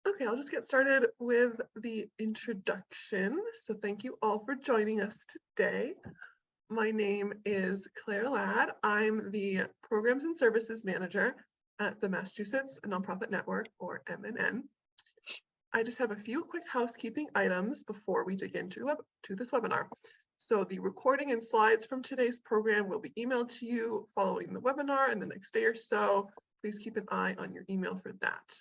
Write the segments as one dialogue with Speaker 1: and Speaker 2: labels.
Speaker 1: Okay, I'll just get started with the introduction. So thank you all for joining us today. My name is Claire Ladd. I'm the Programs and Services Manager at the Massachusetts Nonprofit Network, or MNN. I just have a few quick housekeeping items before we dig into this webinar. So the recording and slides from today's program will be emailed to you following the webinar in the next day or so. Please keep an eye on your email for that.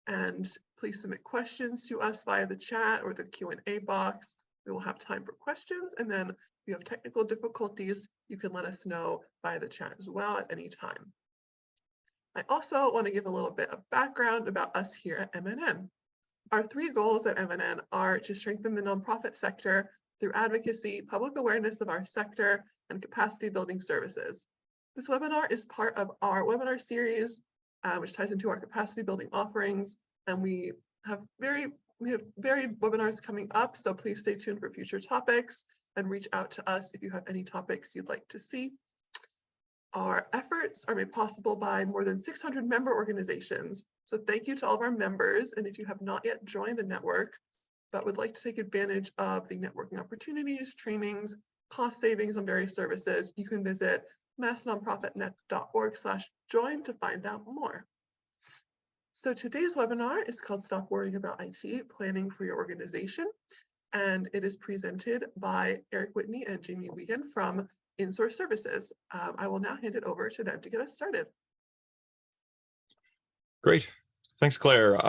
Speaker 1: And please submit questions to us via the chat or the Q&A box. We will have time for questions, and then if you have technical difficulties, you can let us know via the chat as well at any time. I also want to give a little bit of background about us here at MNN. Our three goals at MNN are to strengthen the nonprofit sector through advocacy, public awareness of our sector, and capacity building services. This webinar is part of our webinar series, which ties into our capacity building offerings, and we have varied webinars coming up, so please stay tuned for future topics and reach out to us if you have any topics you'd like to see. Our efforts are made possible by more than 600 member organizations, so thank you to all of our members, and if you have not yet joined the network but would like to take advantage of the networking opportunities, trainings, cost savings on various services, you can visit massnonprofitnet.org/join to find out more. So today's webinar is called Stop Worrying About IT, Planning for Your Organization, and it is presented by Whitney and Jami Wiegand from Insource Services. I will now hand it over to them to get us started.
Speaker 2: Great. Thanks, Claire.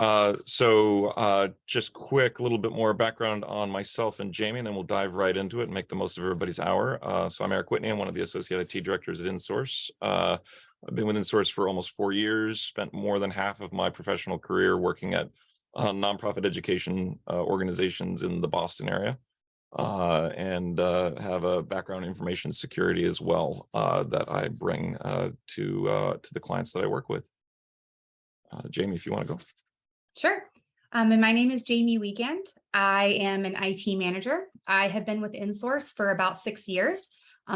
Speaker 2: Just quick, a little bit more background on myself and Jami, and then we'll dive right into it and make the most of everybody's hour. So I'm Whitney. I'm one of the Associate IT Directors at Insource. I've been with Insource for almost 4 years, spent more than half of my professional career working at nonprofit education organizations in the Boston area, and have a background in information security as well that I bring to the clients that I work with. Jami, if you want to go.
Speaker 3: Sure. And my name is Jami Wiegand. I am an IT manager. I have been with Insource for about 6 years.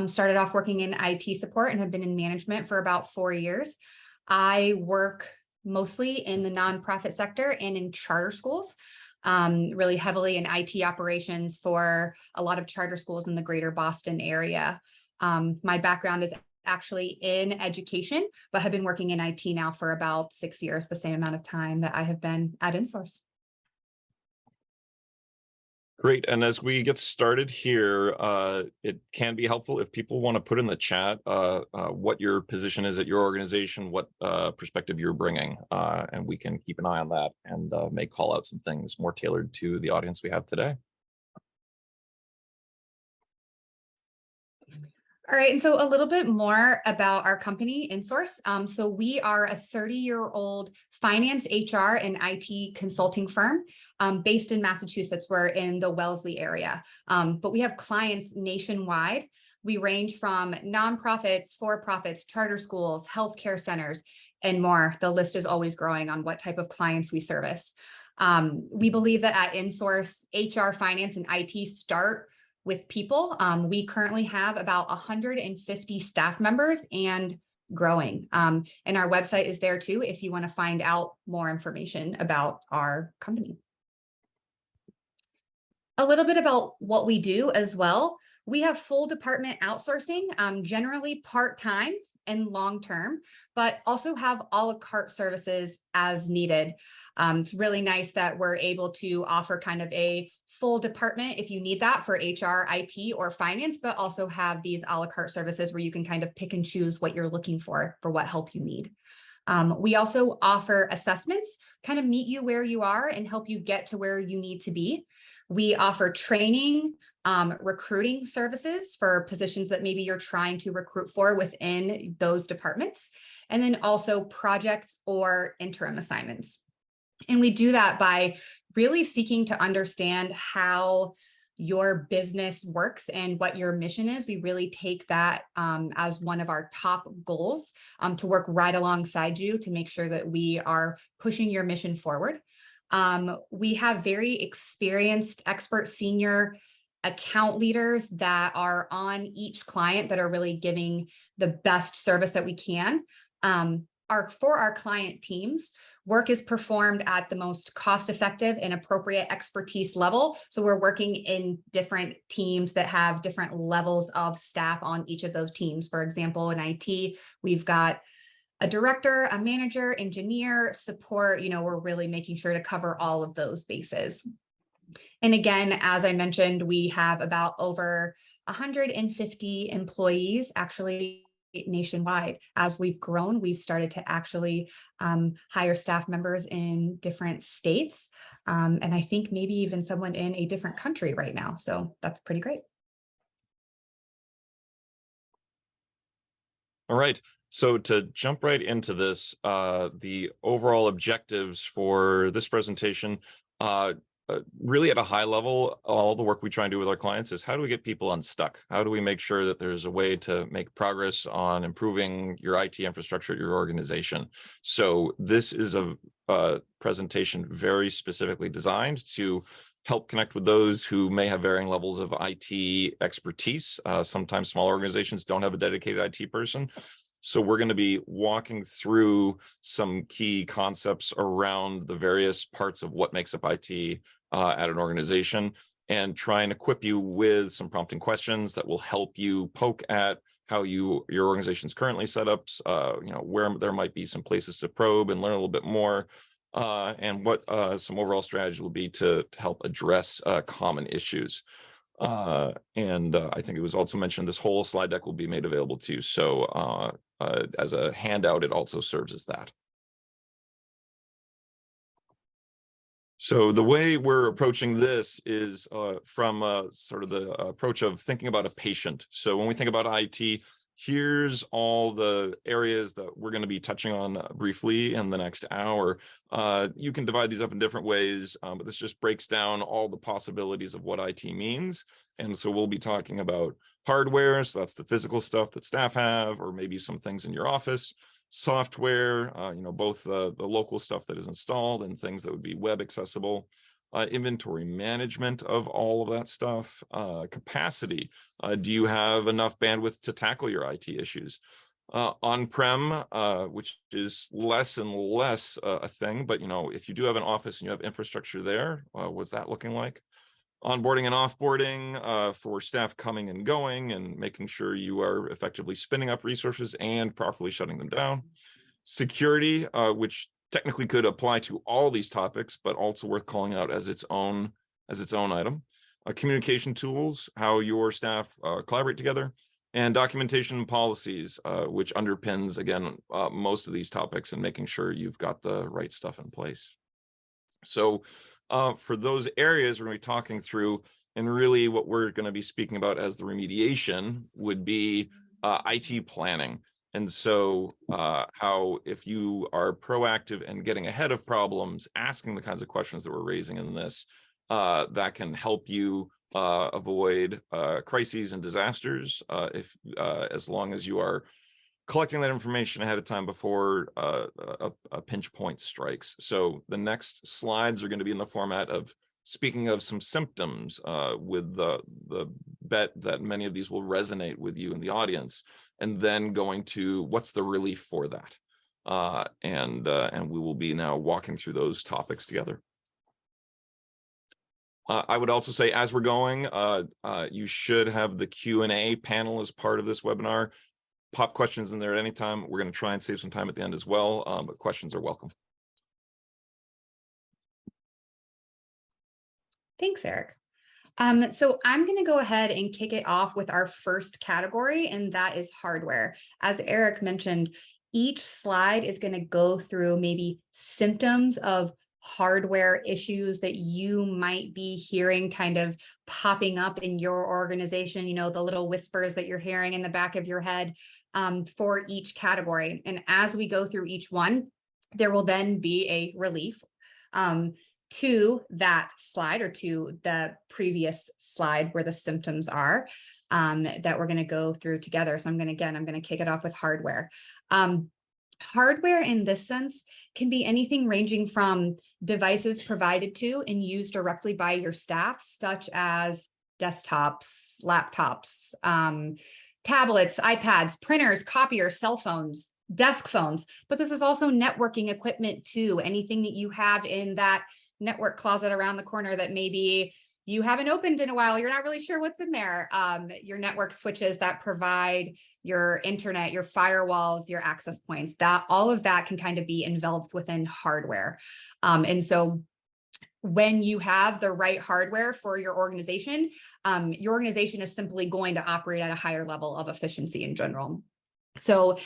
Speaker 3: Started off working in IT support and have been in management for about 4 years. I work mostly in the nonprofit sector and in charter schools, really heavily in IT operations for a lot of charter schools in the greater Boston area. My background is actually in education, but have been working in IT now for about 6 years, the same amount of time that I have been at Insource.
Speaker 2: Great. And as we get started here, it can be helpful if people want to put in the chat what your position is at your organization, what perspective you're bringing, and we can keep an eye on that and may call out some things more tailored to the audience we have today.
Speaker 3: All right, and so a little bit more about our company, Insource. So we are a 30-year-old finance, HR, and IT consulting firm based in Massachusetts. We're in the Wellesley area, but we have clients nationwide. We range from nonprofits, for-profits, charter schools, healthcare centers, and more. The list is always growing on what type of clients we service. We believe that at Insource, HR, finance, and IT start with people. We currently have about 150 staff members and growing. And our website is there too if you want to find out more information about our company. A little bit about what we do as well. We have full department outsourcing, generally part-time and long-term, but also have a la carte services as needed. It's really nice that we're able to offer kind of a full department if you need that for HR, IT, or finance, but also have these a la carte services where you can kind of pick and choose what you're looking for what help you need. We also offer assessments, kind of meet you where you are and help you get to where you need to be. We offer training, recruiting services for positions that maybe you're trying to recruit for within those departments, and then also projects or interim assignments. And we do that by really seeking to understand how your business works and what your mission is. We really take that as one of our top goals to work right alongside you to make sure that we are pushing your mission forward. We have very experienced, expert, senior account leaders that are on each client that are really giving the best service that we can. For our client teams, work is performed at the most cost-effective and appropriate expertise level. So we're working in different teams that have different levels of staff on each of those teams. For example, in IT, we've got a director, a manager, engineer, support. We're really making sure to cover all of those bases. And again, as I mentioned, we have about over 150 employees actually nationwide. As we've grown, we've started to actually hire staff members in different states. And I think maybe even someone in a different country right now. So that's pretty great.
Speaker 2: All right. So to jump right into this, the overall objectives for this presentation, really at a high level, all the work we try and do with our clients is how do we get people unstuck? How do we make sure that there's a way to make progress on improving your IT infrastructure at your organization? So this is a presentation very specifically designed to help connect with those who may have varying levels of IT expertise. Sometimes small organizations don't have a dedicated IT person. So we're going to be walking through some key concepts around the various parts of what makes up IT at an organization, and try and equip you with some prompting questions that will help you poke at how your organization's currently set up, where there might be some places to probe and learn a little bit more, and what some overall strategies will be to help address common issues. I think it was also mentioned this whole slide deck will be made available to you. So as a handout, it also serves as that. So the way we're approaching this is from sort of the approach of thinking about a patient. So when we think about IT, here's all the areas that we're going to be touching on briefly in the next hour. You can divide these up in different ways, but this just breaks down all the possibilities of what IT means. And so we'll be talking about hardware, so that's the physical stuff that staff have, or maybe some things in your office. Software, both the local stuff that is installed and things that would be web accessible. Inventory management of all of that stuff. Capacity. Do you have enough bandwidth to tackle your IT issues? On-prem, which is less and less a thing, but if you do have an office and you have infrastructure there, what's that looking like? Onboarding and offboarding for staff coming and going, and making sure you are effectively spinning up resources and properly shutting them down. Security, which technically could apply to all these topics, but also worth calling out as its own item. Communication tools, how your staff collaborate together, and documentation and policies, which underpins, again, most of these topics, and making sure you've got the right stuff in place. So for those areas we're going to be talking through, and really what we're going to be speaking about as the remediation would be IT planning. And so how, if you are proactive and getting ahead of problems, asking the kinds of questions that we're raising in this, that can help you avoid crises and disasters, as long as you are collecting that information ahead of time before a pinch point strikes. So the next slides are going to be in the format of speaking of some symptoms, with the bet that many of these will resonate with you in the audience, and then going to what's the relief for that. And we will be now walking through those topics together. I would also say, as we're going, you should have the Q&A panel as part of this webinar. Pop questions in there at any time. We're going to try and save some time at the end as well, but questions are welcome.
Speaker 3: Thanks, Eric. So I'm going to go ahead and kick it off with our first category, and that is hardware. As Eric mentioned, each slide is going to go through maybe symptoms of hardware issues that you might be hearing kind of popping up in your organization, the little whispers that you're hearing in the back of your head, for each category. And as we go through each one, there will then be a relief to that slide, or to the previous slide where the symptoms are, that we're going to go through together. So I'm going to kick it off with hardware. Hardware in this sense can be anything ranging from devices provided to and used directly by your staff, such as desktops, laptops, tablets, iPads, printers, copiers, cell phones, desk phones, but this is also networking equipment too. Anything that you have in that network closet around the corner that maybe you haven't opened in a while, you're not really sure what's in there. Your network switches that provide your internet, your firewalls, your access points, that all of that can kind of be enveloped within hardware. And so when you have the right hardware for your organization is simply going to operate at a higher level of efficiency in general. So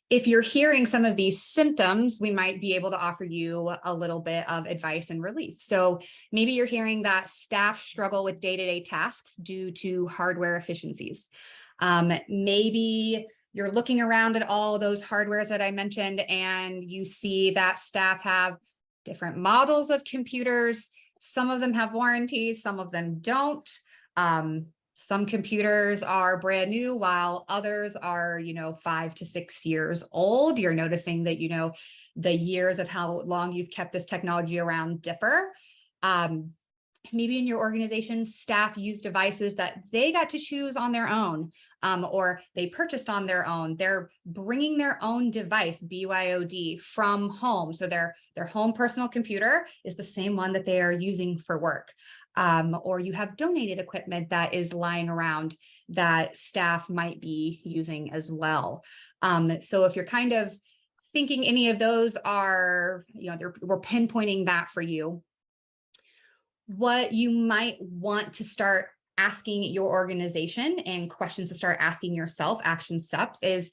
Speaker 3: if you're hearing some of these symptoms, we might be able to offer you a little bit of advice and relief. So maybe you're hearing that staff struggle with day-to-day tasks due to hardware efficiencies. Maybe you're looking around at all those hardwares that I mentioned, and you see that staff have different models of computers. Some of them have warranties, some of them don't. Some computers are brand new, while others are, 5 to 6 years old. You're noticing that, the years of how long you've kept this technology around differ. Maybe in your organization, staff use devices that they got to choose on their own, or they purchased on their own. They're bringing their own device, BYOD, from home. So their home personal computer is the same one that they are using for work. Or you have donated equipment that is lying around that staff might be using as well. So if you're kind of thinking any of those are, we're pinpointing that for you. What you might want to start asking your organization and questions to start asking yourself, action steps, is,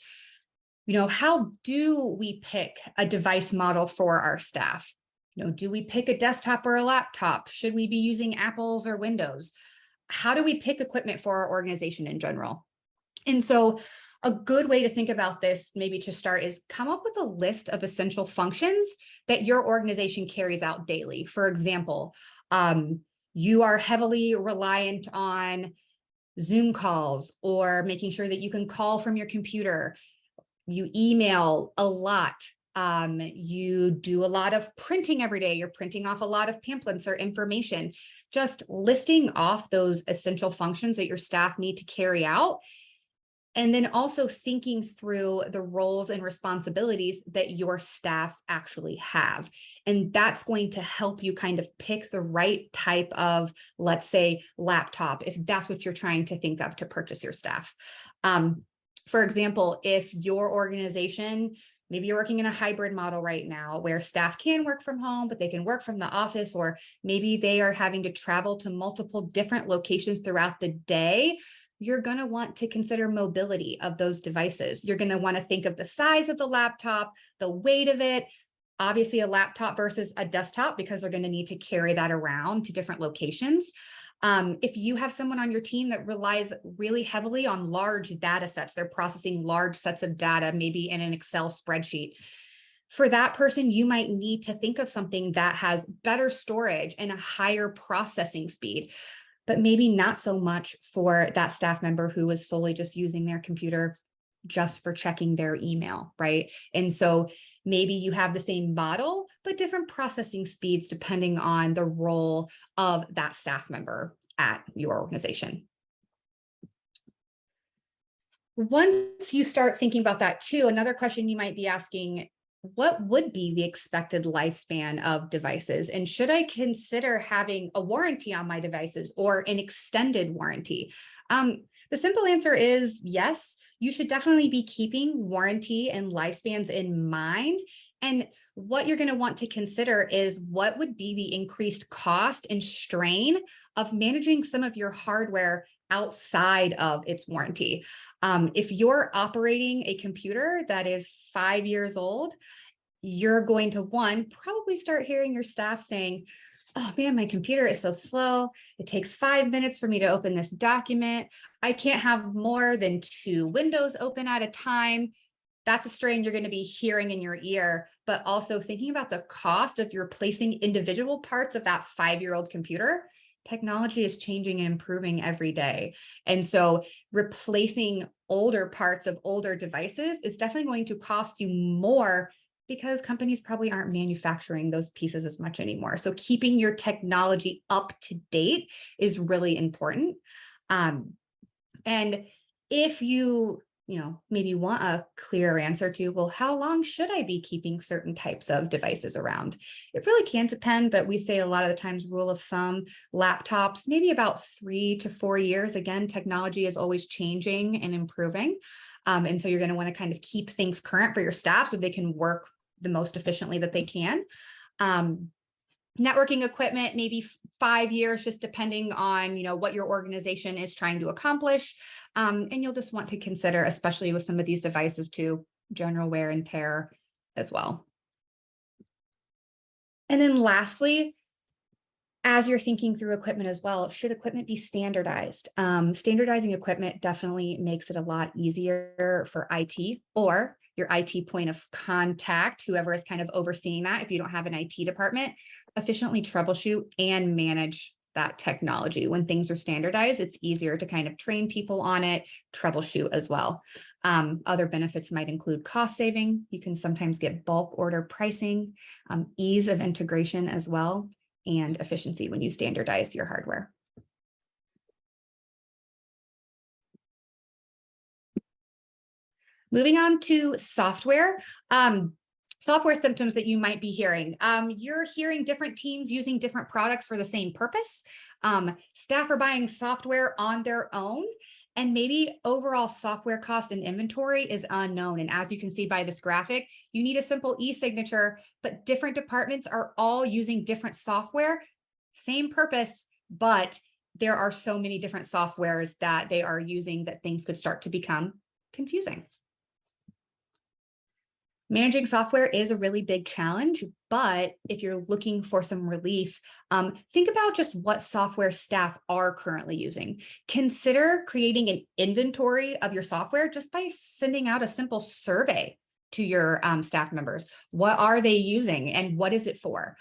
Speaker 3: how do we pick a device model for our staff? Do we pick a desktop or a laptop? Should we be using Apples or Windows? How do we pick equipment for our organization in general? And so a good way to think about this, maybe to start, is come up with a list of essential functions that your organization carries out daily. For example, you are heavily reliant on Zoom calls, or making sure that you can call from your computer. You email a lot. You do a lot of printing every day. You're printing off a lot of pamphlets or information. Just listing off those essential functions that your staff need to carry out. And then also thinking through the roles and responsibilities that your staff actually have. And that's going to help you kind of pick the right type of, let's say, laptop, if that's what you're trying to think of to purchase your staff. For example, if your organization, maybe you're working in a hybrid model right now where staff can work from home, but they can work from the office, or maybe they are having to travel to multiple different locations throughout the day, you're going to want to consider mobility of those devices. You're going to want to think of the size of the laptop, the weight of it, obviously a laptop versus a desktop, because they're going to need to carry that around to different locations. If you have someone on your team that relies really heavily on large data sets, they're processing large sets of data, maybe in an Excel spreadsheet. For that person, you might need to think of something that has better storage and a higher processing speed, but maybe not so much for that staff member who is solely just using their computer just for checking their email, right? And so maybe you have the same model, but different processing speeds depending on the role of that staff member at your organization. Once you start thinking about that too, another question you might be asking, what would be the expected lifespan of devices? And should I consider having a warranty on my devices or an extended warranty? The simple answer is yes. You should definitely be keeping warranty and lifespans in mind. And what you're going to want to consider is what would be the increased cost and strain of managing some of your hardware outside of its warranty. If you're operating a computer that is 5 years old, you're going to, probably start hearing your staff saying, oh man, my computer is so slow. It takes 5 minutes for me to open this document. I can't have more than 2 windows open at a time. That's a strain you're going to be hearing in your ear, but also thinking about the cost of replacing individual parts of that 5-year-old computer. Technology is changing and improving every day. And so replacing older parts of older devices is definitely going to cost you more, because companies probably aren't manufacturing those pieces as much anymore. So keeping your technology up to date is really important. And if you maybe want a clearer answer to, well, how long should I be keeping certain types of devices around? It really can depend, but we say a lot of the times, rule of thumb, laptops, maybe about 3 to 4 years. Again, technology is always changing and improving. And so you're going to want to kind of keep things current for your staff so they can work the most efficiently that they can. Networking equipment, maybe 5 years, just depending on, what your organization is trying to accomplish. And you'll just want to consider, especially with some of these devices too, general wear and tear as well. And then lastly, as you're thinking through equipment as well, should equipment be standardized? Standardizing equipment definitely makes it a lot easier for IT or your IT point of contact, whoever is kind of overseeing that. If you don't have an IT department, efficiently troubleshoot and manage that technology. When things are standardized, it's easier to kind of train people on it, troubleshoot as well. Other benefits might include cost saving. You can sometimes get bulk order pricing, ease of integration as well, and efficiency when you standardize your hardware. Moving on to software. Software symptoms that you might be hearing. You're hearing different teams using different products for the same purpose. Staff are buying software on their own, and maybe overall software cost and inventory is unknown. And as you can see by this graphic, you need a simple e-signature, but different departments are all using different software, same purpose, but there are so many different softwares that they are using that things could start to become confusing. Managing software is a really big challenge, but if you're looking for some relief, think about just what software staff are currently using. Consider creating an inventory of your software just by sending out a simple survey to your staff members. What are they using and what is it for?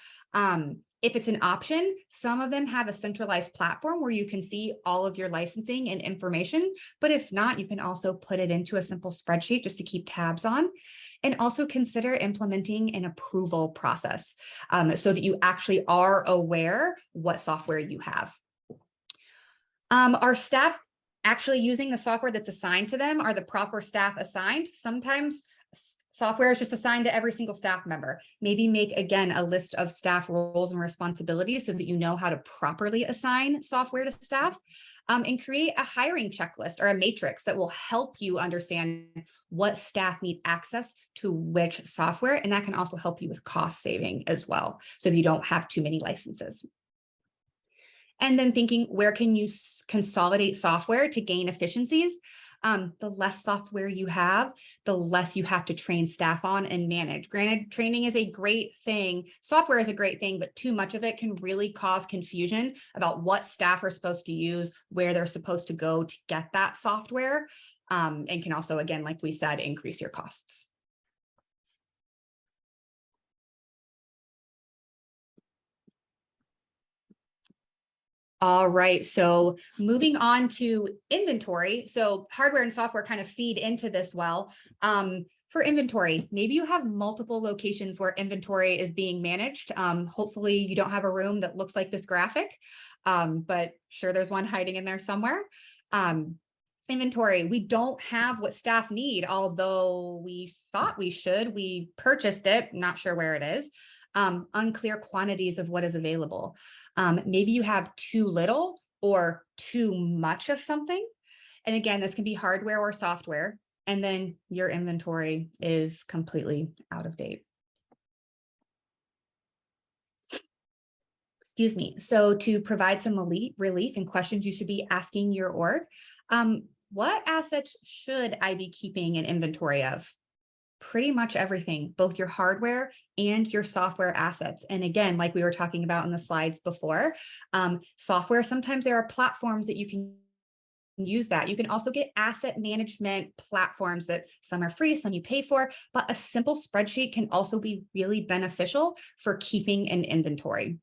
Speaker 3: If it's an option, some of them have a centralized platform where you can see all of your licensing and information, but if not, you can also put it into a simple spreadsheet just to keep tabs on. And also consider implementing an approval process so that you actually are aware what software you have. Are staff actually using the software that's assigned to them? Are the proper staff assigned? Sometimes software is just assigned to every single staff member. Maybe make, again, a list of staff roles and responsibilities so that you know how to properly assign software to staff. And create a hiring checklist or a matrix that will help you understand what staff need access to which software. And that can also help you with cost saving as well, so that you don't have too many licenses. And then thinking, where can you consolidate software to gain efficiencies? The less software you have, the less you have to train staff on and manage. Granted, training is a great thing. Software is a great thing, but too much of it can really cause confusion about what staff are supposed to use, where they're supposed to go to get that software, and can also, again, like we said, increase your costs. All right, so moving on to inventory. So hardware and software kind of feed into this well. For inventory, maybe you have multiple locations where inventory is being managed. Hopefully you don't have a room that looks like this graphic, but sure there's one hiding in there somewhere. Inventory, we don't have what staff need, although we thought we should. We purchased it, not sure where it is. Unclear quantities of what is available. Maybe you have too little or too much of something. And again, this can be hardware or software, and then your inventory is completely out of date. Excuse me. So to provide some relief and questions you should be asking your org, what assets should I be keeping an inventory of? Pretty much everything, both your hardware and your software assets. And again, like we were talking about in the slides before, software, sometimes there are platforms that you can use that. You can also get asset management platforms that some are free, some you pay for, but a simple spreadsheet can also be really beneficial for keeping an inventory.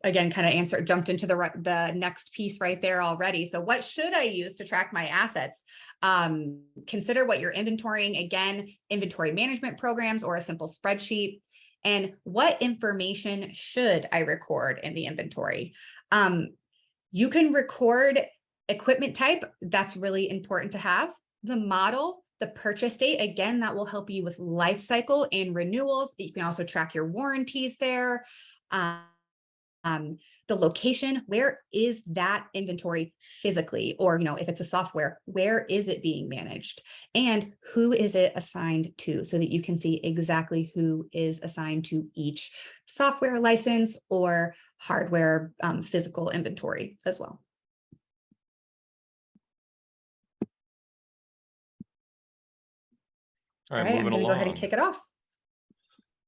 Speaker 3: Again, kind of jumped into the next piece right there already. So what should I use to track my assets? Consider what you're inventorying. Again, inventory management programs or a simple spreadsheet. And what information should I record in the inventory? You can record equipment type. That's really important to have. the model, the purchase date, again, that will help you with life cycle and renewals. You can also track your warranties there. The location, where is that inventory physically? Or, if it's a software, where is it being managed? And who is it assigned to, so that you can see exactly who is assigned to each software license or hardware physical inventory as well.
Speaker 2: All right,
Speaker 3: I'm
Speaker 2: moving
Speaker 3: going to go ahead and
Speaker 2: along.
Speaker 3: kick it off.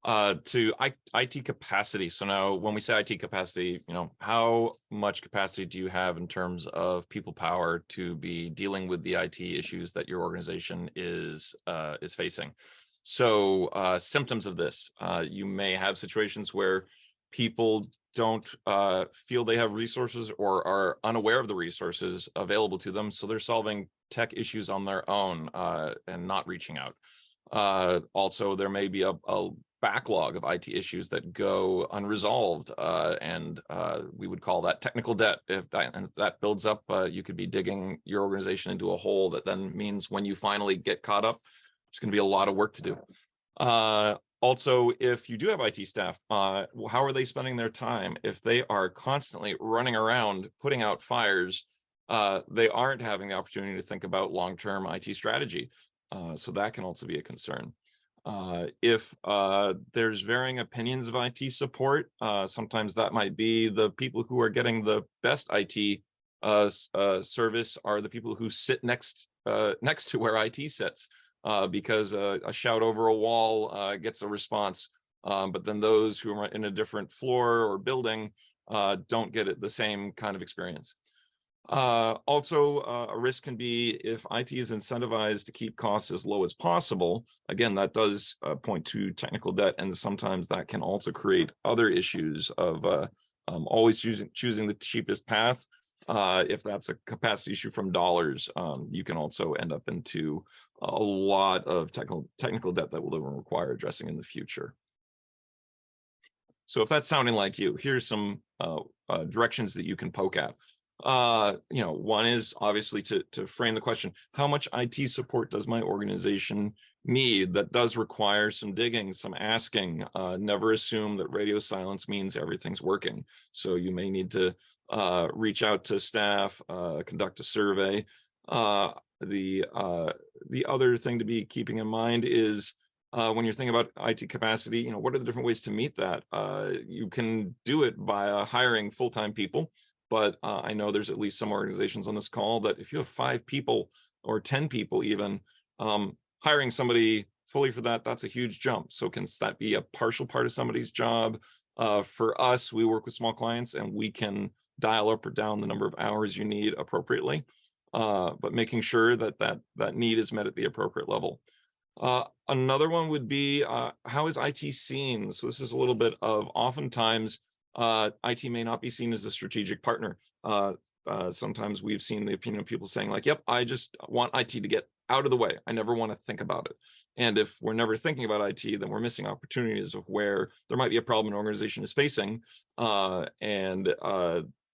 Speaker 2: To IT capacity. So now when we say IT capacity, how much capacity do you have in terms of people power to be dealing with the IT issues that your organization is facing? So symptoms of this, you may have situations where people don't feel they have resources or are unaware of the resources available to them. So they're solving tech issues on their own and not reaching out. Also, there may be a backlog of IT issues that go unresolved, and we would call that technical debt. If that builds up, you could be digging your organization into a hole that then means when you finally get caught up, there's going to be a lot of work to do. Also, if you do have IT staff, how are they spending their time? If they are constantly running around putting out fires, they aren't having the opportunity to think about long-term IT strategy. So that can also be a concern. If there's varying opinions of IT support, sometimes that might be the people who are getting the best IT service are the people who sit next to where IT sits, because a shout over a wall gets a response, but then those who are in a different floor or building don't get the same kind of experience. Also, a risk can be if IT is incentivized to keep costs as low as possible. Again, that does point to technical debt, and sometimes that can also create other issues of always choosing the cheapest path. If that's a capacity issue from dollars, you can also end up into a lot of technical debt that will require addressing in the future. So if that's sounding like you, here's some directions that you can poke at. One is obviously to frame the question, how much IT support does my organization need? That does require some digging, some asking. Never assume that radio silence means everything's working. So you may need to reach out to staff, conduct a survey. The other thing to be keeping in mind is when you're thinking about IT capacity, what are the different ways to meet that? You can do it by hiring full-time people. But I know there's at least some organizations on this call that if you have 5 people or 10 people even, hiring somebody fully for that's a huge jump. So can that be a partial part of somebody's job? For us, we work with small clients and we can dial up or down the number of hours you need appropriately, but making sure that need is met at the appropriate level. Another one would be how is IT seen? So this is a little bit of oftentimes IT may not be seen as a strategic partner. Sometimes we've seen the opinion of people saying like, yep, I just want IT to get out of the way. I never want to think about it. And if we're never thinking about IT, then we're missing opportunities of where there might be a problem an organization is facing.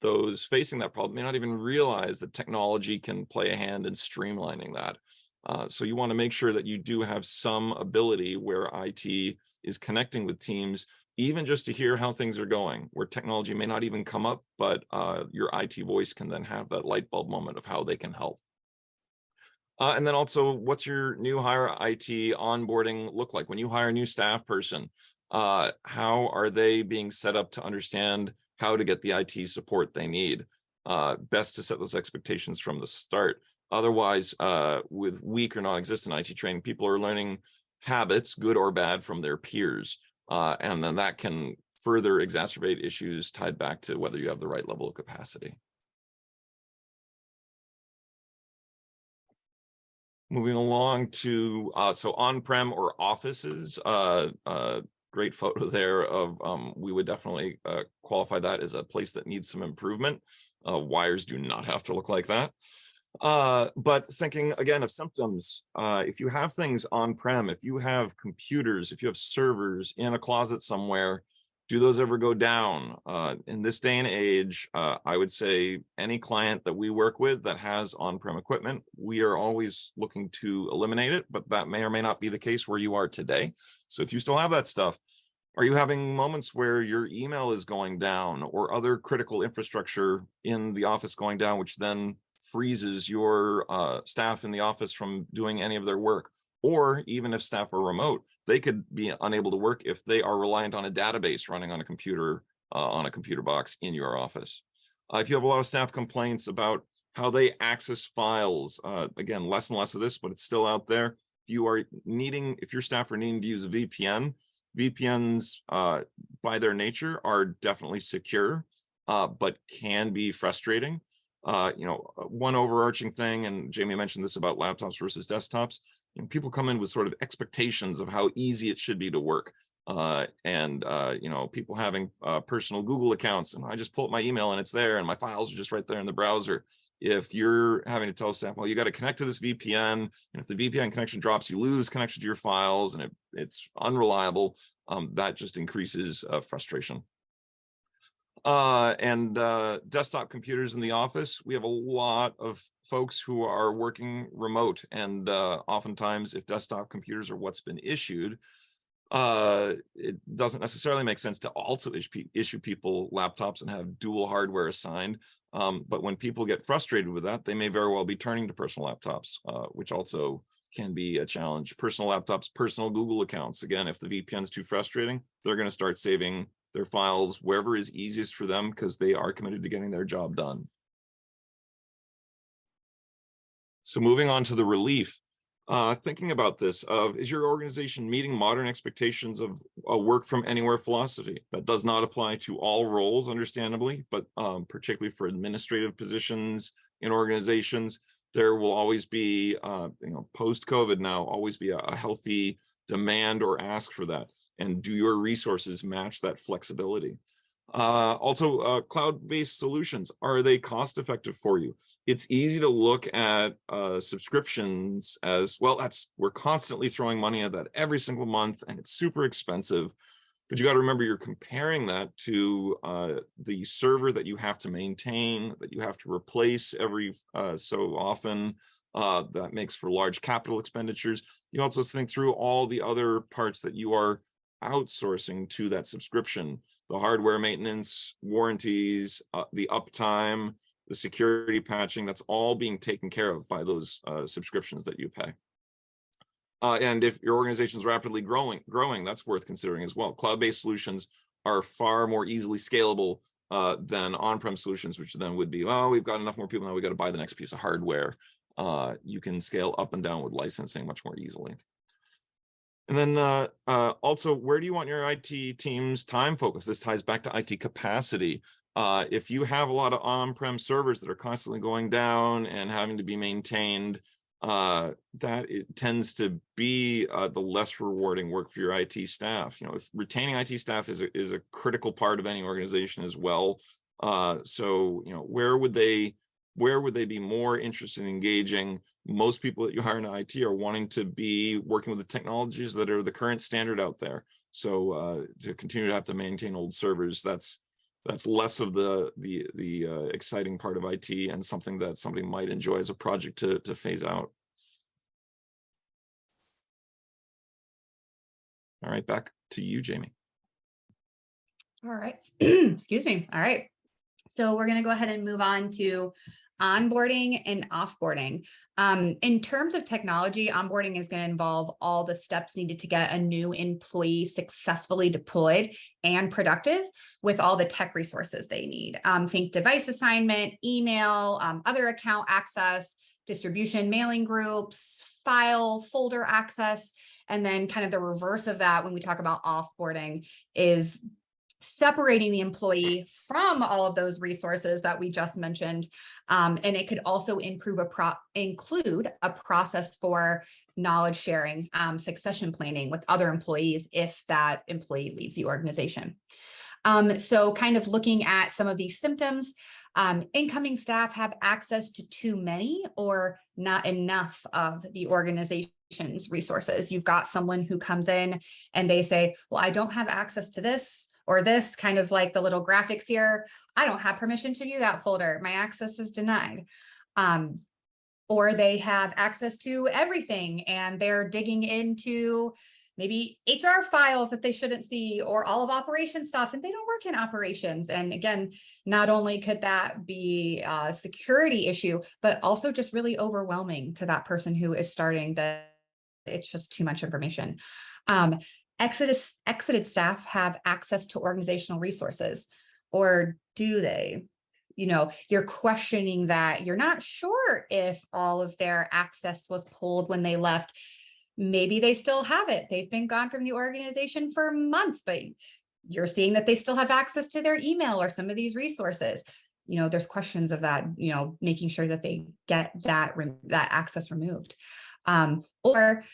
Speaker 2: Those facing that problem may not even realize that technology can play a hand in streamlining that. So you want to make sure that you do have some ability where IT is connecting with teams, even just to hear how things are going, where technology may not even come up, but your IT voice can then have that light bulb moment of how they can help. And then also, what's your new hire IT onboarding look like? When you hire a new staff person, how are they being set up to understand how to get the IT support they need? Best to set those expectations from the start. Otherwise, with weak or non-existent IT training, people are learning habits, good or bad, from their peers. And then that can further exacerbate issues tied back to whether you have the right level of capacity. Moving along to, so on-prem or offices, great photo there of, we would definitely qualify that as a place that needs some improvement. Wires do not have to look like that. But thinking again of symptoms, if you have things on-prem, if you have computers, if you have servers in a closet somewhere, Do those ever go down? In this day and age, I would say any client that we work with that has on-prem equipment, we are always looking to eliminate it, but that may or may not be the case where you are today. So if you still have that stuff, are you having moments where your email is going down or other critical infrastructure in the office going down, which then freezes your staff in the office from doing any of their work? Or even if staff are remote, they could be unable to work if they are reliant on a database running on a computer box in your office. If you have a lot of staff complaints about how they access files, again, less and less of this, but it's still out there. If your staff are needing to use a VPN, VPNs by their nature are definitely secure, but can be frustrating. One overarching thing, and Jami mentioned this about laptops versus desktops, people come in with sort of expectations of how easy it should be to work. People having personal Google accounts, and I just pull up my email and it's there, and my files are just right there in the browser. If you're having to tell staff, well, you got to connect to this VPN, and if the VPN connection drops, you lose connection to your files, and it's unreliable, that just increases frustration. Desktop computers in the office, we have a lot of folks who are working remote, and oftentimes if desktop computers are what's been issued, it doesn't necessarily make sense to also issue people laptops and have dual hardware assigned. But when people get frustrated with that, they may very well be turning to personal laptops, which also can be a challenge. Personal laptops, personal Google accounts. Again, if the VPN is too frustrating, they're going to start saving their files wherever is easiest for them because they are committed to getting their job done. So moving on to the relief, thinking about this, is your organization meeting modern expectations of a work from anywhere philosophy? That does not apply to all roles, understandably, but particularly for administrative positions in organizations, there will always be, post-COVID now, always be a healthy demand or ask for that. And do your resources match that flexibility? Also, cloud-based solutions, are they cost-effective for you? It's easy to look at subscriptions as, well, we're constantly throwing money at that every single month, and it's super expensive. But you got to remember, you're comparing that to the server that you have to maintain, that you have to replace every so often. That makes for large capital expenditures. You also think through all the other parts that you are outsourcing to that subscription, the hardware maintenance, warranties, the uptime, the security patching, that's all being taken care of by those subscriptions that you pay. And if your organization is rapidly growing, that's worth considering as well. Cloud-based solutions are far more easily scalable than on-prem solutions, which then would be, well, we've got enough more people now, we got to buy the next piece of hardware. You can scale up and down with licensing much more easily. And then also, where do you want your IT team's time focus? This ties back to IT capacity. If you have a lot of on-prem servers that are constantly going down and having to be maintained, that it tends to be the less rewarding work for your IT staff. If retaining IT staff is a critical part of any organization as well. So where would they be more interested in engaging? Most people that you hire in IT are wanting to be working with the technologies that are the current standard out there. So to continue to have to maintain old servers, that's less of the exciting part of IT, and something that somebody might enjoy as a project to phase out. All right, back to you, Jami.
Speaker 3: All right. Excuse me. All right. So we're going to go ahead and move on to onboarding and offboarding. In terms of technology, onboarding is going to involve all the steps needed to get a new employee successfully deployed and productive with all the tech resources they need. Think device assignment, email, other account access, distribution, mailing groups, file, folder access. And then kind of the reverse of that when we talk about offboarding is separating the employee from all of those resources that we just mentioned. And it could also include a process for knowledge sharing, succession planning with other employees if that employee leaves the organization. So kind of looking at some of these symptoms, incoming staff have access to too many or not enough of the organization's resources. You've got someone who comes in and they say, well, I don't have access to this, or this, kind of like the little graphics here. I don't have permission to view that folder. My access is denied. Or they have access to everything and they're digging into maybe HR files that they shouldn't see, or all of operation stuff, and they don't work in operations. And again, not only could that be a security issue, but also just really overwhelming to that person who is starting, that it's just too much information. Exited staff have access to organizational resources, or do they? You know, you're questioning that. You're not sure if all of their access was pulled when they left. Maybe they still have it. They've been gone from the organization for months, but you're seeing that they still have access to their email or some of these resources. You know, there's questions of that, you know, making sure that they get that access removed. Or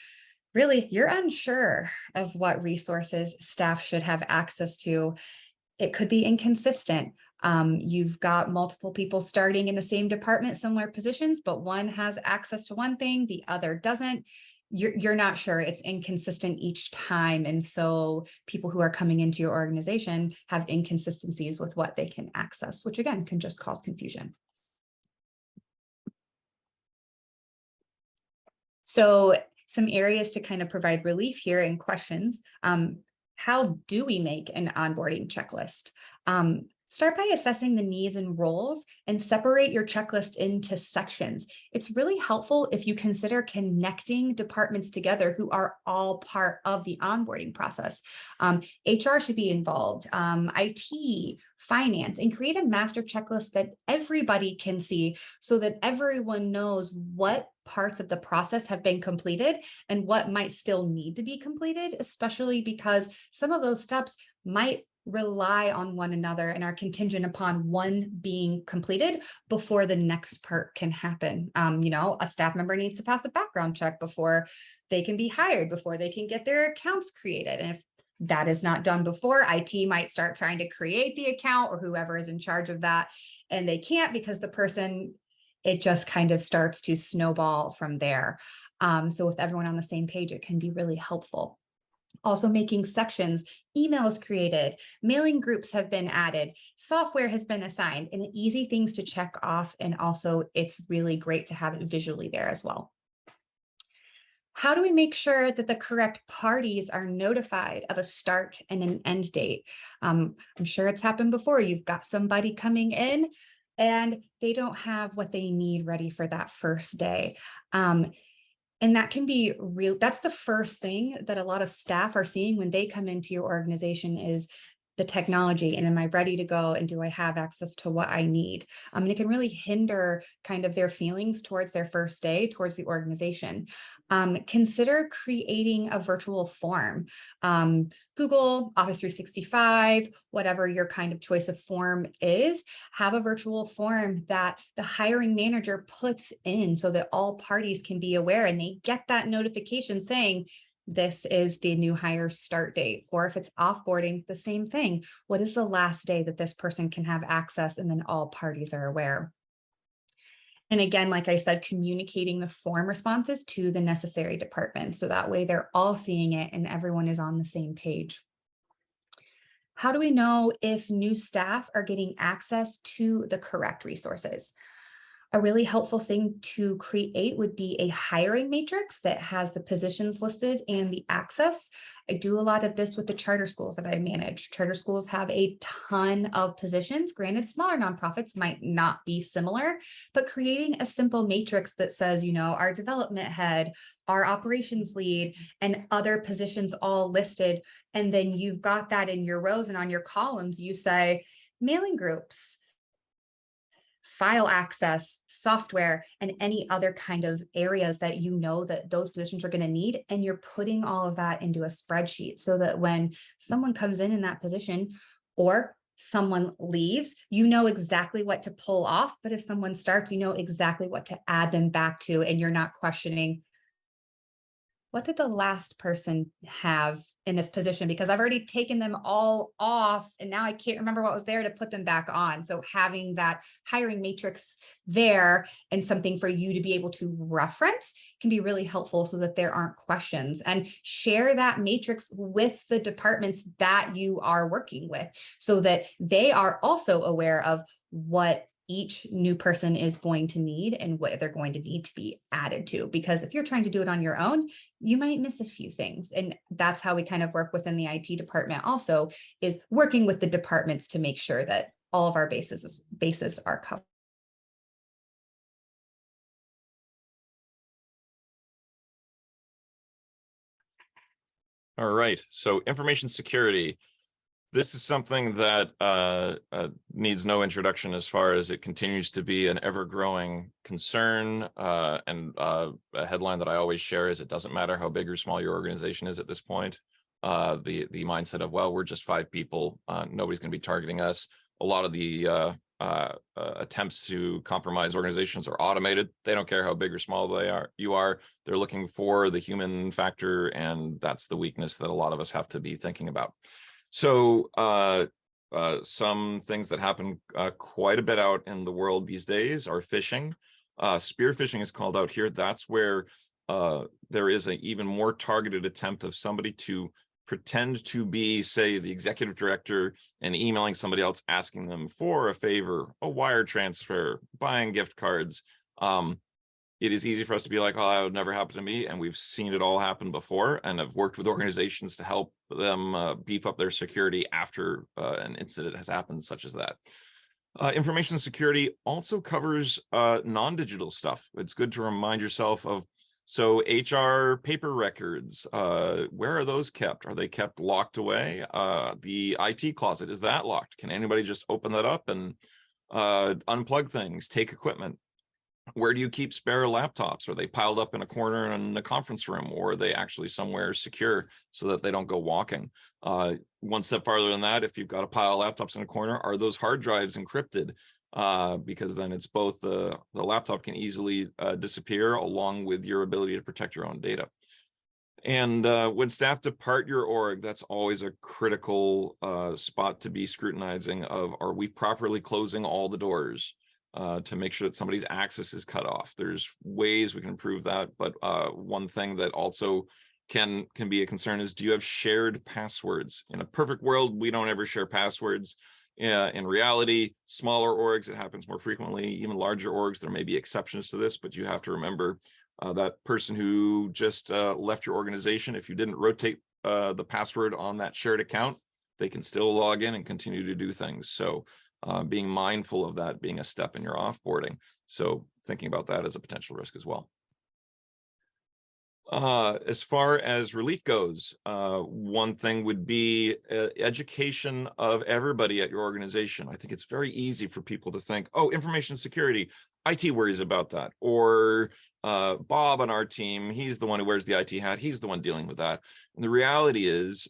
Speaker 3: really, you're unsure of what resources staff should have access to. It could be inconsistent. You've got multiple people starting in the same department, similar positions, but one has access to one thing, the other doesn't. You're not sure. It's inconsistent each time. And so people who are coming into your organization have inconsistencies with what they can access, which again, can just cause confusion. So some areas to kind of provide relief here and questions. How do we make an onboarding checklist? Start by assessing the needs and roles and separate your checklist into sections. It's really helpful if you consider connecting departments together who are all part of the onboarding process. HR should be involved, IT, finance, and create a master checklist that everybody can see so that everyone knows what parts of the process have been completed and what might still need to be completed, especially because some of those steps might rely on one another and are contingent upon one being completed before the next part can happen. You know, a staff member needs to pass a background check before they can be hired, before they can get their accounts created. And if that is not done before, IT might start trying to create the account, or whoever is in charge of that, and they can't because the person, it just kind of starts to snowball from there. So with everyone on the same page, it can be really helpful. Also making sections, emails created, mailing groups have been added, software has been assigned, and easy things to check off. And also it's really great to have it visually there as well. How do we make sure that the correct parties are notified of a start and an end date? I'm sure it's happened before. You've got somebody coming in and they don't have what they need ready for that first day. And that can be real. That's the first thing that a lot of staff are seeing when they come into your organization is the technology. And am I ready to go? And do I have access to what I need? And it can really hinder kind of their feelings towards their first day, towards the organization. Consider creating a virtual form. Google, Office 365, whatever your kind of choice of form is, have a virtual form that the hiring manager puts in so that all parties can be aware and they get that notification saying, this is the new hire start date. Or if it's offboarding, the same thing. What is the last day that this person can have access? And then all parties are aware. And again, like I said, communicating the form responses to the necessary departments. So that way they're all seeing it and everyone is on the same page. How do we know if new staff are getting access to the correct resources? A really helpful thing to create would be a hiring matrix that has the positions listed and the access. I do a lot of this with the charter schools that I manage. Charter schools have a ton of positions. Granted, smaller nonprofits might not be similar, but creating a simple matrix that says, you know, our development head, our operations lead, and other positions all listed. And then you've got that in your rows, and on your columns, you say mailing groups, file access, software, and any other kind of areas that you know that those positions are going to need. And you're putting all of that into a spreadsheet so that when someone comes in that position or someone leaves, you know exactly what to pull off. But if someone starts, you know exactly what to add them back to, and you're not questioning, what did the last person have in this position because I've already taken them all off and now I can't remember what was there to put them back on. So having that hiring matrix there and something for you to be able to reference can be really helpful so that there aren't questions, and share that matrix with the departments that you are working with so that they are also aware of what each new person is going to need and what they're going to need to be added to. Because if you're trying to do it on your own, you might miss a few things. And that's how we kind of work within the IT department also, is working with the departments to make sure that all of our bases are covered.
Speaker 2: All right, so information security. This is something that needs no introduction as far as it continues to be an ever-growing concern. And a headline that I always share is it doesn't matter how big or small your organization is at this point. The mindset of, well, we're just 5 people, nobody's going to be targeting us. A lot of the attempts to compromise organizations are automated. They don't care how big or small you are. They're looking for the human factor, and that's the weakness that a lot of us have to be thinking about. So some things that happen quite a bit out in the world these days are phishing. Spear phishing is called out here. That's where there is an even more targeted attempt of somebody to pretend to be, say, the executive director and emailing somebody else asking them for a favor, a wire transfer, buying gift cards. It is easy for us to be like, oh, that would never happen to me. And we've seen it all happen before. And I've worked with organizations to help them beef up their security after an incident has happened, such as that. Information security also covers non-digital stuff. It's good to remind yourself of, so HR paper records, where are those kept? Are they kept locked away? The IT closet, is that locked? Can anybody just open that up and unplug things, take equipment? Where do you keep spare laptops? Are they piled up in a corner in a conference room, or are they actually somewhere secure so that they don't go walking? One step farther than that, if you've got a pile of laptops in a corner, are those hard drives encrypted? Because then it's both the laptop can easily disappear along with your ability to protect your own data. And when staff depart your org, that's always a critical spot to be scrutinizing of, are we properly closing all the doors? To make sure that somebody's access is cut off. There's ways we can improve that, but one thing that also can be a concern is, do you have shared passwords? In a perfect world, we don't ever share passwords. In reality, smaller orgs, it happens more frequently. Even larger orgs, there may be exceptions to this, but you have to remember that person who just left your organization, if you didn't rotate the password on that shared account, they can still log in and continue to do things. So being mindful of that being a step in your offboarding. So thinking about that as a potential risk as well. As far as relief goes, one thing would be education of everybody at your organization. I think it's very easy for people to think, oh, information security, IT worries about that. Or Bob on our team, he's the one who wears the IT hat. He's the one dealing with that. And the reality is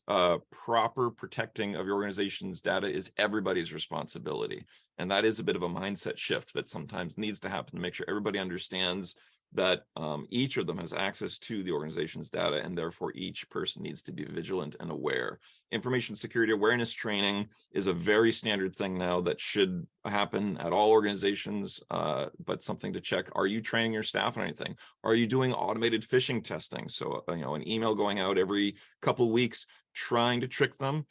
Speaker 2: proper protecting of your organization's data is everybody's responsibility. And that is a bit of a mindset shift that sometimes needs to happen to make sure everybody understands that each of them has access to the organization's data, and therefore each person needs to be vigilant and aware. Information security awareness training is a very standard thing now that should happen at all organizations, but something to check. Are you training your staff on anything? Are you doing automated phishing testing? So, an email going out every couple of weeks, trying to trick them,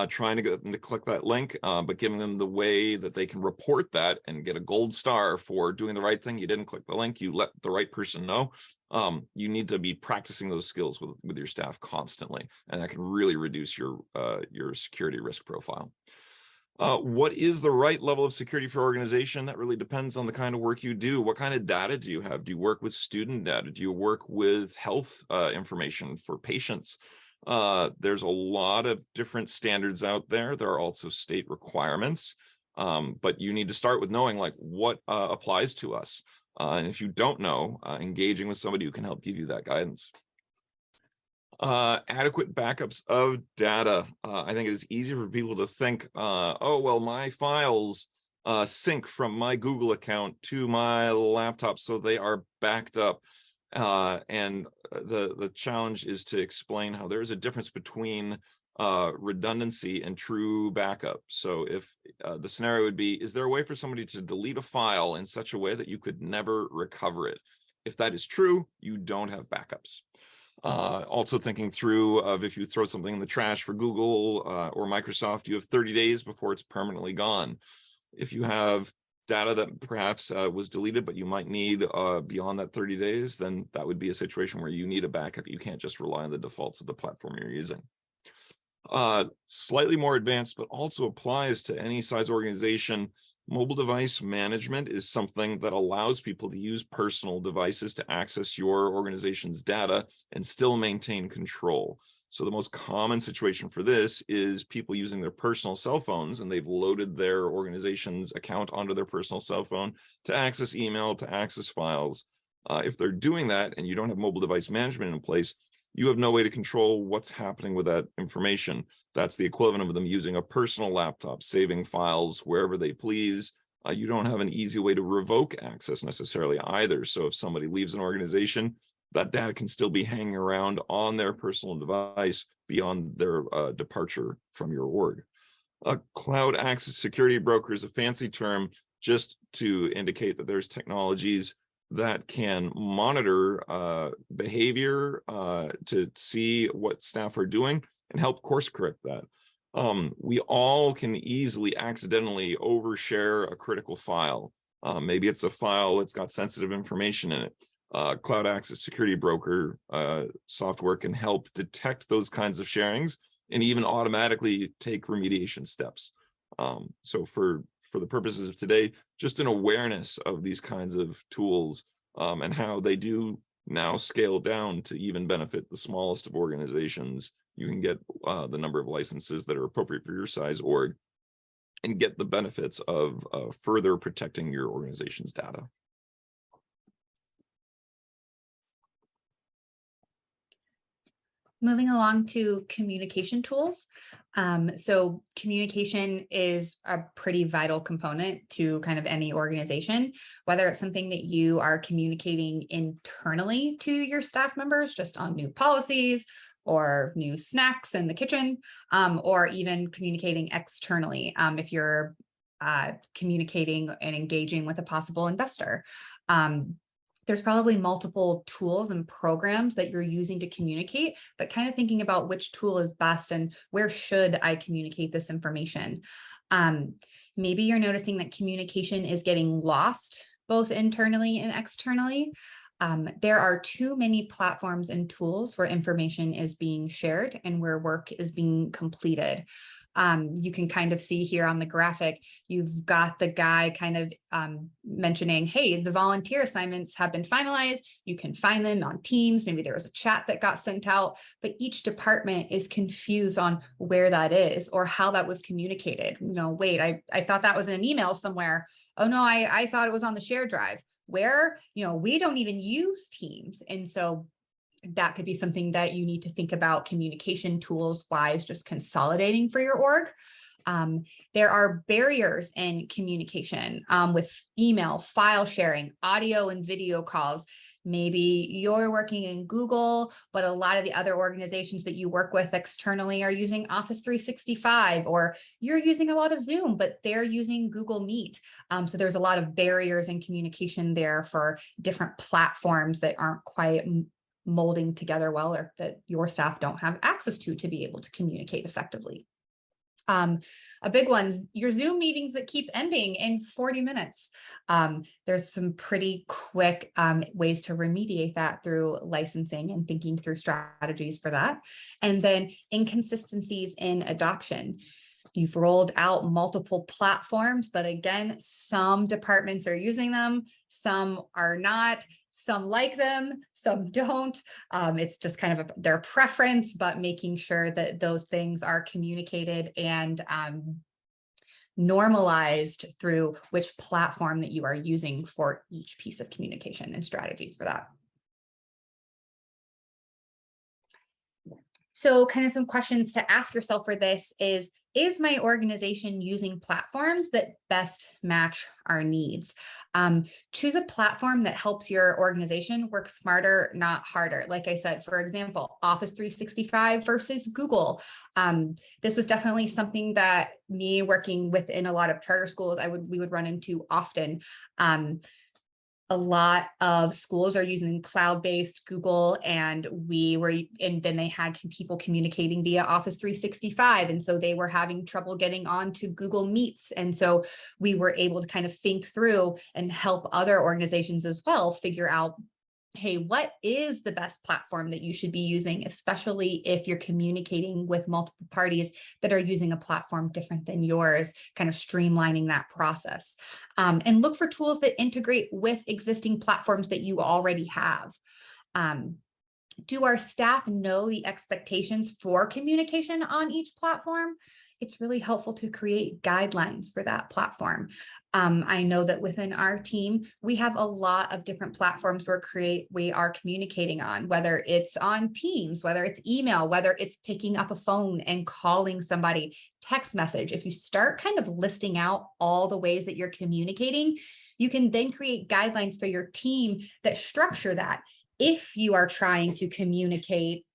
Speaker 2: trying to get them to click that link, but giving them the way that they can report that and get a gold star for doing the right thing. You didn't click the link, you let the right person know. You need to be practicing those skills with your staff constantly, and that can really reduce your security risk profile. What is the right level of security for organization? That really depends on the kind of work you do. What kind of data do you have? Do you work with student data? Do you work with health information for patients? There's a lot of different standards out there. There are also state requirements, but you need to start with knowing like what applies to us. And if you don't know, engaging with somebody who can help give you that guidance. Adequate backups of data. I think it is easy for people to think, oh, well, my files sync from my Google account to my laptop, so they are backed up. And the challenge is to explain how there is a difference between redundancy and true backup. So if the scenario would be, is there a way for somebody to delete a file in such a way that you could never recover it? If that is true, you don't have backups. Also thinking through of if you throw something in the trash for Google or Microsoft, you have 30 days before it's permanently gone. If you have data that perhaps was deleted, but you might need beyond that 30 days, then that would be a situation where you need a backup. You can't just rely on the defaults of the platform you're using. Slightly more advanced, but also applies to any size organization. Mobile device management is something that allows people to use personal devices to access your organization's data and still maintain control. So the most common situation for this is people using their personal cell phones, and they've loaded their organization's account onto their personal cell phone to access email, to access files. If they're doing that and you don't have mobile device management in place, you have no way to control what's happening with that information. That's the equivalent of them using a personal laptop, saving files wherever they please. You don't have an easy way to revoke access necessarily either. So if somebody leaves an organization, that data can still be hanging around on their personal device beyond their departure from your org. Cloud access security broker is a fancy term just to indicate that there's technologies that can monitor behavior to see what staff are doing and help course correct that. We all can easily accidentally overshare a critical file. Maybe it's a file that's got sensitive information in it. Cloud access security broker software can help detect those kinds of sharings and even automatically take remediation steps. So for the purposes of today, just an awareness of these kinds of tools and how they do now scale down to even benefit the smallest of organizations. You can get the number of licenses that are appropriate for your size org and get the benefits of further protecting your organization's data.
Speaker 3: Moving along to communication tools. So communication is a pretty vital component to kind of any organization, whether it's something that you are communicating internally to your staff members, just on new policies or new snacks in the kitchen, or even communicating externally if you're communicating and engaging with a possible investor. There's probably multiple tools and programs that you're using to communicate, but kind of thinking about which tool is best and where should I communicate this information. Maybe you're noticing that communication is getting lost both internally and externally. There are too many platforms and tools where information is being shared and where work is being completed. You can kind of see here on the graphic, you've got the guy kind of mentioning, hey, the volunteer assignments have been finalized. You can find them on Teams. Maybe there was a chat that got sent out, but each department is confused on where that is or how that was communicated. You know, wait, I thought that was in an email somewhere. Oh no, I thought it was on the shared drive. Where, you know, we don't even use Teams. And so that could be something that you need to think about communication tools wise, just consolidating for your org. There are barriers in communication with email, file sharing, audio and video calls. Maybe you're working in Google, but a lot of the other organizations that you work with externally are using Office 365, or you're using a lot of Zoom, but they're using Google Meet. So there's a lot of barriers in communication there for different platforms that aren't quite molding together well, or that your staff don't have access to be able to communicate effectively. A big one's your Zoom meetings that keep ending in 40 minutes. There's some pretty quick ways to remediate that through licensing and thinking through strategies for that. And then inconsistencies in adoption. You've rolled out multiple platforms, but again, some departments are using them, some are not. Some like them, some don't. It's just kind of their preference, but making sure that those things are communicated and normalized through which platform that you are using for each piece of communication and strategies for that. So kind of some questions to ask yourself for this is, is my organization using platforms that best match our needs? Choose a platform that helps your organization work smarter, not harder. Like I said, for example, Office 365 versus Google. This was definitely something that me working within a lot of charter schools, we would run into often. A lot of schools are using cloud-based Google, and then they had people communicating via Office 365. And so they were having trouble getting onto Google Meets. And so we were able to kind of think through and help other organizations as well figure out, hey, what is the best platform that you should be using, especially if you're communicating with multiple parties that are using a platform different than yours, kind of streamlining that process. And look for tools that integrate with existing platforms that you already have. Do our staff know the expectations for communication on each platform? It's really helpful to create guidelines for that platform. I know that within our team, we have a lot of different platforms we are communicating on, whether it's on Teams, whether it's email, whether it's picking up a phone and calling somebody, text message. If you start kind of listing out all the ways that you're communicating, you can then create guidelines for your team that structure that. If you are trying to communicate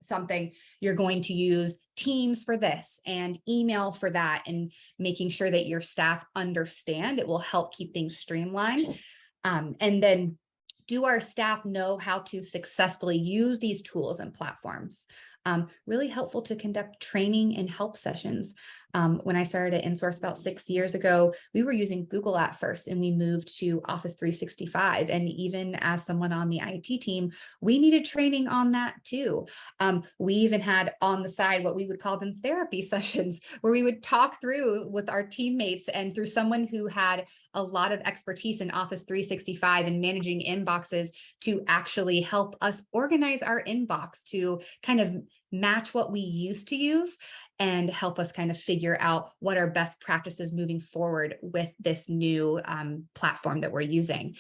Speaker 3: something, you're going to use Teams for this and email for that, and making sure that your staff understand. It will help keep things streamlined. And then, do our staff know how to successfully use these tools and platforms? Really helpful to conduct training and help sessions. When I started at Insource about 6 years ago, we were using Google at first, and we moved to Office 365. And even as someone on the IT team, we needed training on that too. We even had on the side what we would call them therapy sessions, where we would talk through with our teammates and through someone who had a lot of expertise in Office 365 and managing inboxes to actually help us organize our inbox to kind of match what we used to use and help us kind of figure out what are best practices moving forward with this new platform that we're using.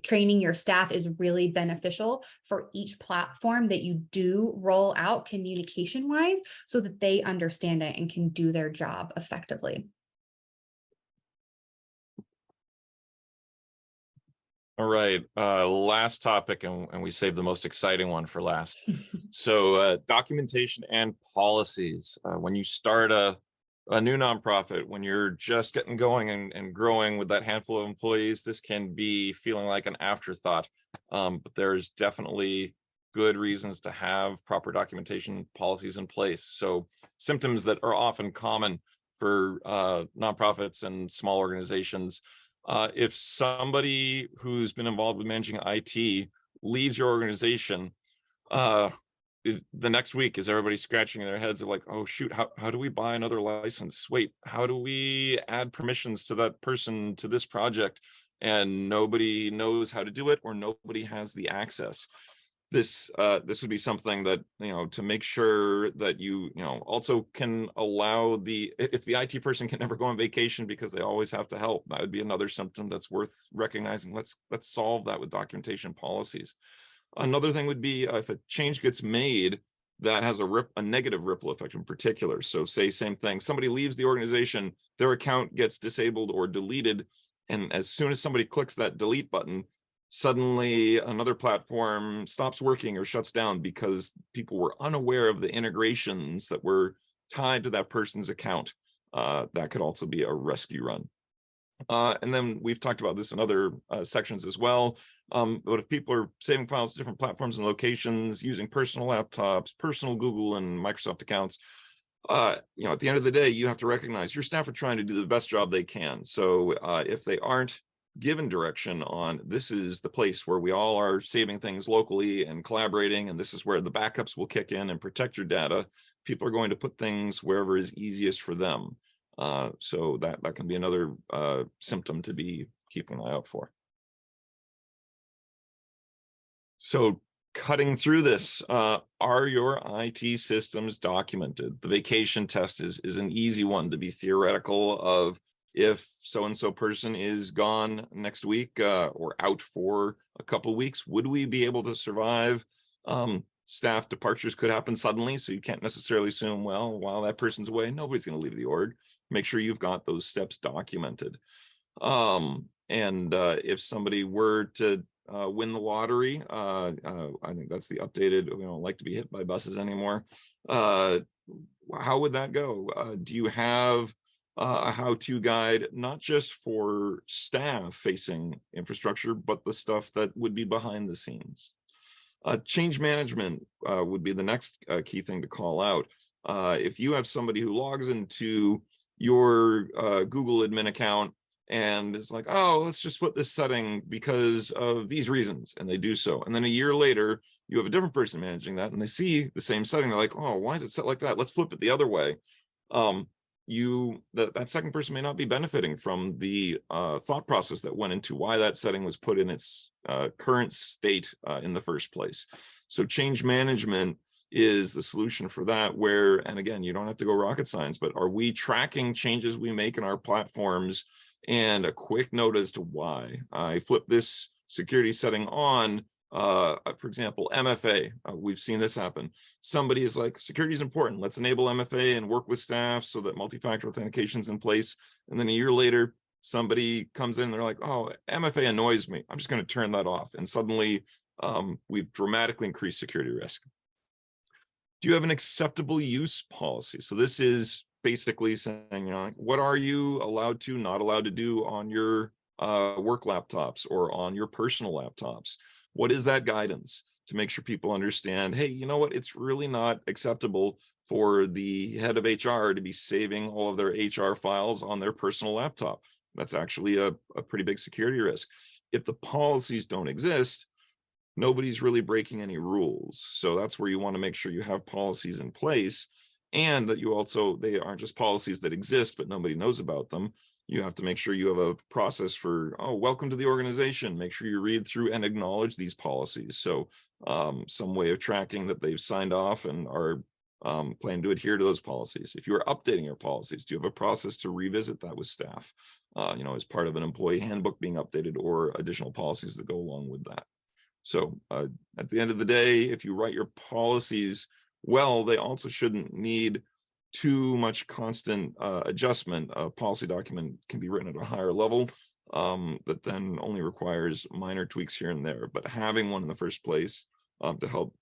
Speaker 3: Training your staff is really beneficial for each platform that you do roll out communication-wise, so that they understand it and can do their job effectively.
Speaker 2: All right, last topic, and we saved the most exciting one for last. So documentation and policies. When you start a new nonprofit, when you're just getting going and growing with that handful of employees, this can be feeling like an afterthought. But there's definitely good reasons to have proper documentation policies in place. So symptoms that are often common for nonprofits and small organizations. If somebody who's been involved with managing IT leaves your organization, the next week, is everybody scratching their heads of like, oh shoot, how do we buy another license? Wait, how do we add permissions to that person to this project? And nobody knows how to do it, or nobody has the access. This would be something that, to make sure that you also can allow if the IT person can never go on vacation because they always have to help, that would be another symptom that's worth recognizing. Let's solve that with documentation policies. Another thing would be if a change gets made that has a negative ripple effect in particular. So say same thing, somebody leaves the organization, their account gets disabled or deleted, and as soon as somebody clicks that delete button, suddenly another platform stops working or shuts down because people were unaware of the integrations that were tied to that person's account. That could also be a rescue run. And then we've talked about this in other sections as well. But if people are saving files to different platforms and locations, using personal laptops, personal Google and Microsoft accounts, at the end of the day, you have to recognize your staff are trying to do the best job they can. So if they aren't given direction on, this is the place where we all are saving things locally and collaborating, and this is where the backups will kick in and protect your data, people are going to put things wherever is easiest for them. So that can be another symptom to be keeping an eye out for. So cutting through this, are your IT systems documented? The vacation test is an easy one to be theoretical of. If so-and-so person is gone next week or out for a couple of weeks, would we be able to survive? staff departures could happen suddenly, so you can't necessarily assume, well, while that person's away, nobody's going to leave the org. Make sure you've got those steps documented. If somebody were to win the lottery, I think that's the updated, we don't like to be hit by buses anymore. How would that go? Do you have a how-to guide, not just for staff facing infrastructure, but the stuff that would be behind the scenes? Change management would be the next key thing to call out. If you have somebody who logs into your Google admin account and it's like, oh, let's just flip this setting because of these reasons, and they do so, and then a year later you have a different person managing that and they see the same setting, they're like, oh, why is it set like that? Let's flip it the other way. That second person may not be benefiting from the thought process that went into why that setting was put in its current state in the first place. So change management is the solution for that, where, and again, you don't have to go rocket science, but are we tracking changes we make in our platforms, and a quick note as to why I flip this security setting on. For example, MFA, we've seen this happen. Somebody is like, security is important, let's enable MFA and work with staff so that multi-factor authentication is in place. And then a year later, somebody comes in and they're like, oh, MFA annoys me, I'm just going to turn that off. And suddenly we've dramatically increased security risk. Do you have an acceptable use policy? So this is basically saying, you know, like, what are you allowed to, not allowed to do on your work laptops or on your personal laptops? What is that guidance to make sure people understand, hey, you know what, it's really not acceptable for the head of HR to be saving all of their HR files on their personal laptop. That's actually a pretty big security risk. If the policies don't exist, nobody's really breaking any rules. So that's where you want to make sure you have policies in place, and that you also, they aren't just policies that exist, but nobody knows about them. You have to make sure you have a process for, oh, welcome to the organization. Make sure you read through and acknowledge these policies. So some way of tracking that they've signed off and are planning to adhere to those policies. If you are updating your policies, do you have a process to revisit that with staff, you know, as part of an employee handbook being updated, or additional policies that go along with that? So at the end of the day, if you write your policies well, they also shouldn't need too much constant adjustment. A policy document can be written at a higher level that then only requires minor tweaks here and there. But having one in the first place to help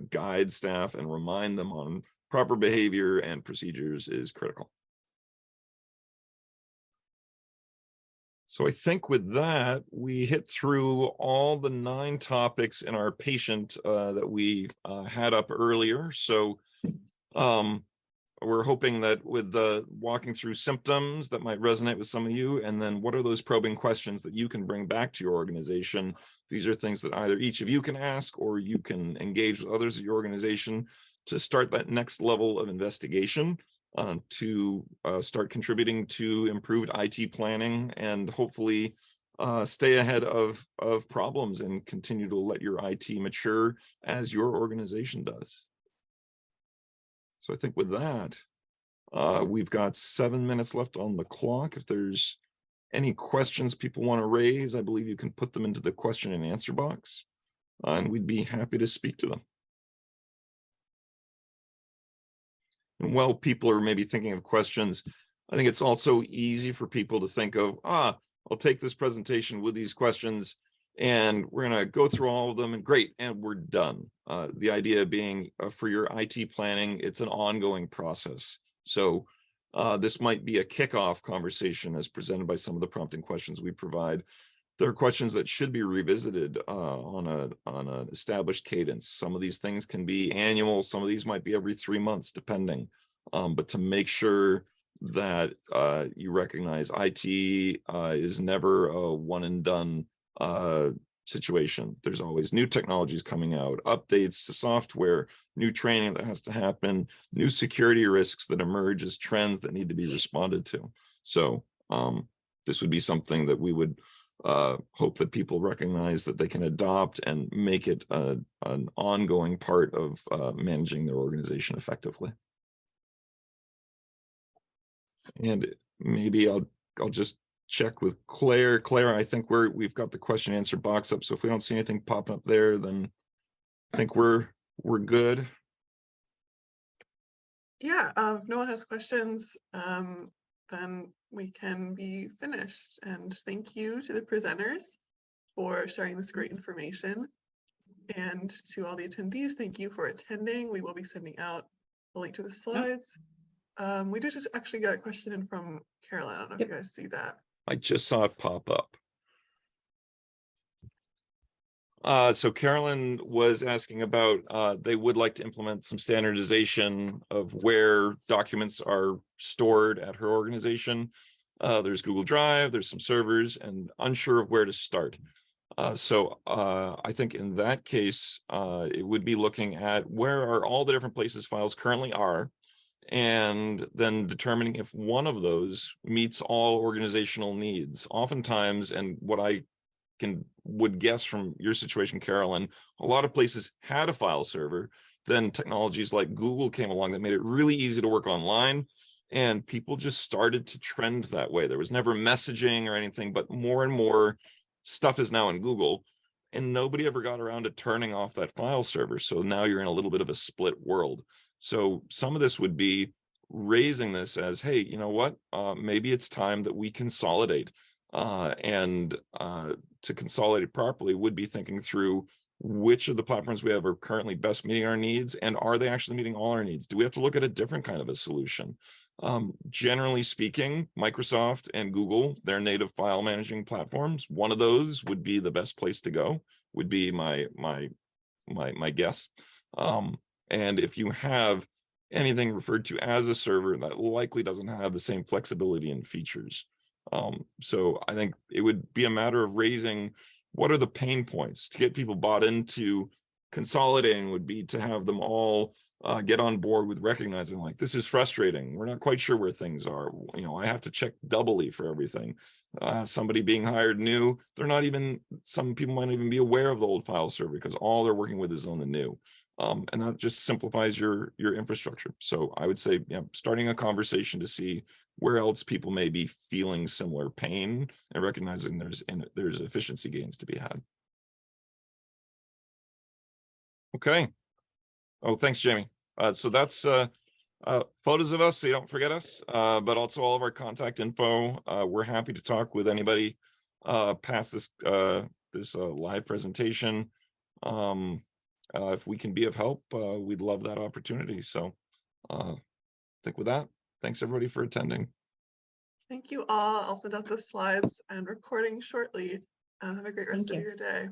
Speaker 2: guide staff and remind them on proper behavior and procedures is critical. So I think with that, we hit through all the 9 topics in our patient that we had up earlier. So we're hoping that with the walking through symptoms that might resonate with some of you, and then what are those probing questions that you can bring back to your organization? These are things that either each of you can ask, or you can engage with others at your organization to start that next level of investigation, to start contributing to improved IT planning, and hopefully stay ahead of problems and continue to let your IT mature as your organization does. So I think with that, we've got 7 minutes left on the clock. If there's any questions people want to raise, I believe you can put them into the question and answer box, and we'd be happy to speak to them. And while people are maybe thinking of questions, I think it's also easy for people to think of, I'll take this presentation with these questions and we're going to go through all of them and great, and we're done. The idea being for your IT planning, it's an ongoing process. So this might be a kickoff conversation as presented by some of the prompting questions we provide. There are questions that should be revisited on an established cadence. Some of these things can be annual, some of these might be every 3 months, depending. But to make sure that you recognize IT is never a one and done situation. There's always new technologies coming out, updates to software, new training that has to happen, new security risks that emerge as trends that need to be responded to. So this would be something that we would hope that people recognize that they can adopt and make it an ongoing part of managing their organization effectively. And maybe I'll just check with Claire. Claire, I think we've got the question and answer box up. So if we don't see anything popping up there, then I think we're we're good.
Speaker 1: Yeah, if no one has questions, then we can be finished. And thank you to the presenters for sharing this great information. And to all the attendees, thank you for attending. We will be sending out a link to the slides. We did just actually get a question in from Carolyn. I don't know if you guys see that.
Speaker 2: I just saw it pop up. So Carolyn was asking about, they would like to implement some standardization of where documents are stored at her organization. There's Google Drive, there's some servers, and unsure of where to start. So I think in that case, it would be looking at where are all the different places files currently are, and then determining if one of those meets all organizational needs. Oftentimes, and what I would guess from your situation, Carolyn, a lot of places had a file server. Then technologies like Google came along that made it really easy to work online, and people just started to trend that way. There was never messaging or anything, but more and more stuff is now in Google, and nobody ever got around to turning off that file server. So now you're in a little bit of a split world. So some of this would be raising this as, hey, you know what, maybe it's time that we consolidate. To consolidate properly would be thinking through which of the platforms we have are currently best meeting our needs, and are they actually meeting all our needs? Do we have to look at a different kind of a solution? Generally speaking, Microsoft and Google, their native file managing platforms, one of those would be the best place to go, would be my guess. And if you have anything referred to as a server, that likely doesn't have the same flexibility and features. So I think it would be a matter of raising what are the pain points to get people bought into consolidating. Would be to have them all get on board with recognizing, like, this is frustrating. We're not quite sure where things are. You know, I have to check doubly for everything. Somebody being hired new, they're not even, some people might not even be aware of the old file server because all they're working with is on the new. And that just simplifies your infrastructure. So I would say, starting a conversation to see where else people may be feeling similar pain, and recognizing there's efficiency gains to be had. Okay. Oh, thanks, Jami. So that's photos of us, so you don't forget us, but also all of our contact info. We're happy to talk with anybody past this live presentation. If we can be of help, we'd love that opportunity. So I think with that, thanks everybody for attending.
Speaker 1: Thank you all. I'll send out the slides and recording shortly. Have a great rest of your day.